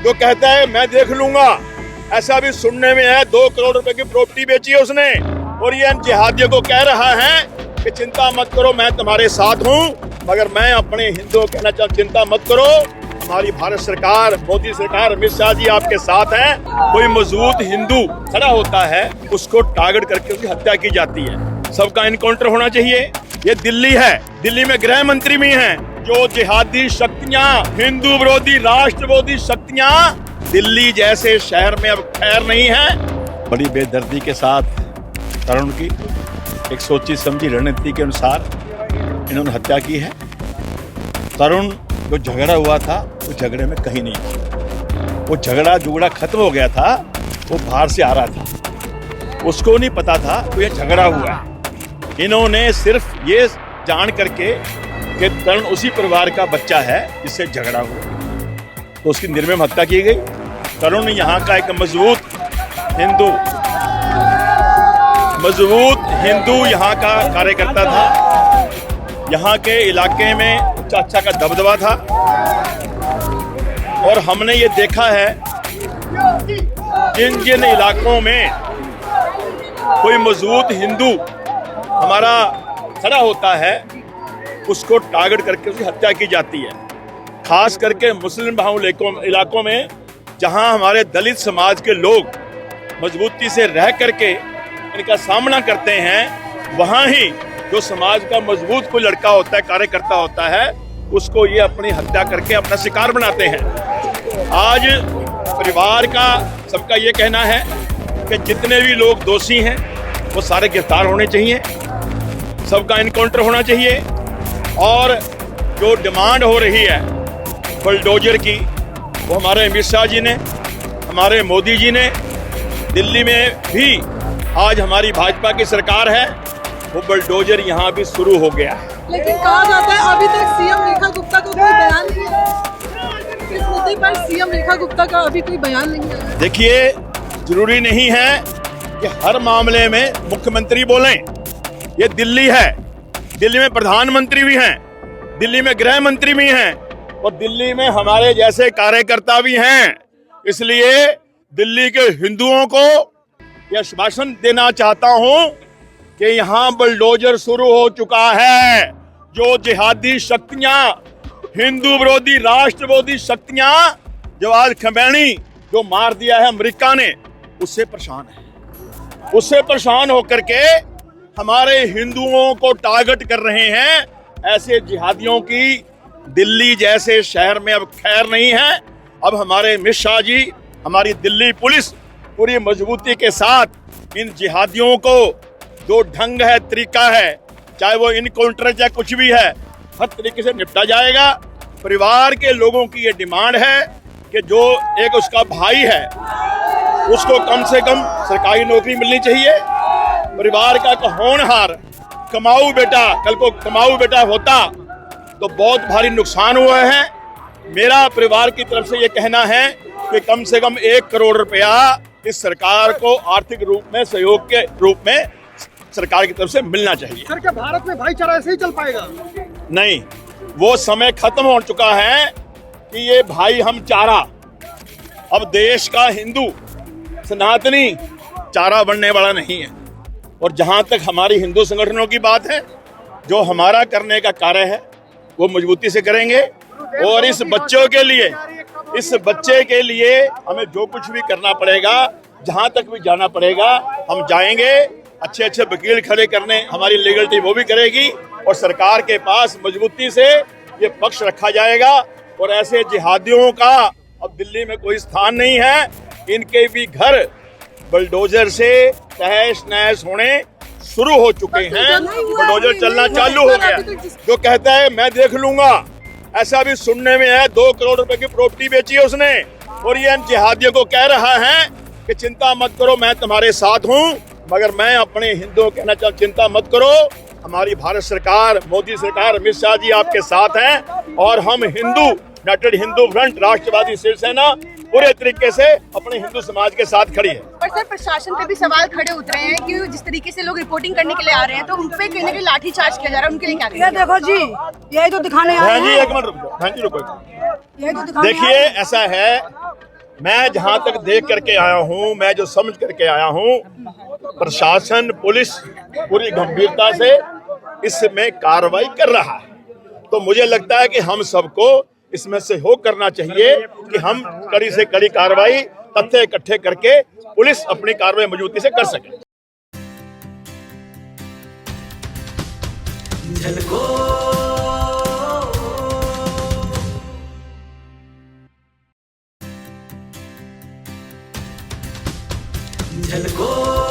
जो कहता है मैं देख लूंगा। ऐसा भी सुनने में है 2 करोड़ रुपए की प्रॉपर्टी बेची है उसने, और ये जिहादियों को कह रहा है कि चिंता मत करो मैं तुम्हारे साथ हूँ। मगर मैं अपने हिंदुओं कहना चाहता, चिंता मत करो, हमारी भारत सरकार, मोदी सरकार, अमित शाह जी आपके साथ हैं। कोई मजबूत हिंदू खड़ा होता है उसको टारगेट करके उसकी हत्या की जाती है। सबका इनकाउंटर होना चाहिए। ये दिल्ली है, दिल्ली में गृह मंत्री भी हैं। जो जिहादी शक्तियां, हिंदू विरोधी, राष्ट्र विरोधी शक्तियां दिल्ली जैसे शहर में अब खैर नहीं है। बड़ी बेदर्दी के साथ तरुण की एक सोची समझी रणनीति के अनुसार इन्होंने हत्या की है। तरुण जो झगड़ा हुआ था वो झगड़े में कहीं नहीं था। वो झगड़ा खत्म हो गया था, वो बाहर से आ रहा था, उसको नहीं पता था तो ये झगड़ा हुआ है। इन्होंने सिर्फ ये जान करके कि तरुण उसी परिवार का बच्चा है जिससे झगड़ा हुआ, तो उसकी निर्मम हत्या की गई। तरुण यहाँ का एक मजबूत हिंदू यहाँ का कार्यकर्ता था। यहाँ के इलाके में चाचा का दबदबा था, और हमने ये देखा है जिन जिन इलाकों में कोई मजबूत हिंदू हमारा खड़ा होता है उसको टारगेट करके उसकी हत्या की जाती है। खास करके मुस्लिम बहुल इलाकों में जहां हमारे दलित समाज के लोग मजबूती से रह करके इनका सामना करते हैं, वहां ही जो समाज का मजबूत कोई लड़का होता है, कार्यकर्ता होता है, उसको ये अपनी हत्या करके अपना शिकार बनाते हैं। आज परिवार का सबका ये कहना है कि जितने भी लोग दोषी हैं वो सारे गिरफ्तार होने चाहिए, सबका इनकाउंटर होना चाहिए। और जो डिमांड हो रही है बुलडोजर की, वो हमारे अमित शाह जी ने, हमारे मोदी जी ने, दिल्ली में भी आज हमारी भाजपा की सरकार है, वो बुलडोजर यहाँ भी शुरू हो गया है। लेकिन कहा जाता है अभी तक सीएम रेखा गुप्ता का कोई बयान नहीं है। इस मुद्दे पर सीएम रेखा गुप्ता का अभी कोई बयान नहीं है। देखिए, जरूरी नहीं है कि हर मामले में मुख्यमंत्री बोलें। ये दिल्ली है, दिल्ली में प्रधानमंत्री भी हैं, दिल्ली में गृह मंत्री भी हैं, और दिल्ली में हमारे जैसे कार्यकर्ता भी हैं। इसलिए दिल्ली के हिंदुओं को यह आश्वासन देना चाहता हूं कि यहाँ बुलडोजर शुरू हो चुका है। जो जिहादी शक्तियां, हिंदू विरोधी, राष्ट्र विरोधी शक्तियां, जवाद खमैनी जो मार दिया है अमेरिका ने, उससे परेशान है। उससे परेशान होकर के हमारे हिंदुओं को टारगेट कर रहे हैं। ऐसे जिहादियों की दिल्ली जैसे शहर में अब खैर नहीं है। अब हमारे अमित शाह जी, हमारी दिल्ली पुलिस पूरी मजबूती के साथ इन जिहादियों को जो ढंग है, तरीका है, चाहे वो इनकाउंटर चाहे कुछ भी है, हर तरीके से निपटा जाएगा। परिवार के लोगों की ये डिमांड है कि जो एक उसका भाई है उसको कम से कम सरकारी नौकरी मिलनी चाहिए। परिवार का एक होनहार कमाऊ बेटा, कल को कमाऊ बेटा होता तो बहुत भारी नुकसान हुआ है। मेरा परिवार की तरफ से ये कहना है कि कम से कम 1 करोड़ रुपया इस सरकार को आर्थिक रूप में, सहयोग के रूप में सरकार की तरफ से मिलना चाहिए। सर, क्या भारत में भाईचारा ऐसे ही चल पाएगा? नहीं, वो समय खत्म हो चुका है कि ये भाई हम चारा, अब देश का हिंदू सनातनी चारा बनने वाला नहीं है। और जहां तक हमारी हिंदू संगठनों की बात है, जो हमारा करने का कार्य है वो मजबूती से करेंगे। और इस बच्चे के लिए हमें जो कुछ भी करना पड़ेगा, जहां तक भी जाना पड़ेगा हम जाएंगे। अच्छे अच्छे वकील खड़े करने हमारी लीगल टीम वो भी करेगी, और सरकार के पास मजबूती से ये पक्ष रखा जाएगा। और ऐसे जिहादियों का अब दिल्ली में कोई स्थान नहीं है। इनके भी घर बुलडोजर से तहस नहस होने शुरू हो चुके हैं। बुलडोजर चलना चालू हो गया। जो कहता है मैं देख लूंगा, ऐसा भी सुनने में है 2 करोड़ रुपए की प्रॉपर्टी बेची है उसने, और ये जिहादियों को कह रहा है कि चिंता मत करो मैं तुम्हारे साथ हूँ। मगर मैं अपने हिंदुओं कहना चाहता, चिंता मत करो, हमारी भारत सरकार, मोदी सरकार, अमित शाह जी आपके साथ हैं। और हम हिंदू, यूनाइटेड हिंदू फ्रंट, राष्ट्रवादी शिवसेना पूरे तरीके से अपने हिंदू समाज के साथ खड़ी है। पर सर, प्रशासन पे भी सवाल खड़े उतरे हैं कि जिस तरीके से लोग रिपोर्टिंग करने के लिए आ रहे हैं तो उन पे कहीं ना कहीं लाठीचार्ज किया जा रहा है, उनके लिए क्या करेंगे? देखो जी, यही तो दिखाने आ रहे हैं। एक मिनट रुको, यही तो दिखाने। देखिए, ऐसा है मैं जहां तक देख करके आया हूं, मैं जो समझ करके आया हूं, प्रशासन पुलिस पूरी गंभीरता से इसमें कार्रवाई कर रहा है। तो मुझे लगता है कि हम सबको इसमें सहयोग करना चाहिए कि हम कड़ी से कड़ी कार्रवाई, तथ्य इकट्ठे करके पुलिस अपनी कार्रवाई मजबूती से कर सके। झलको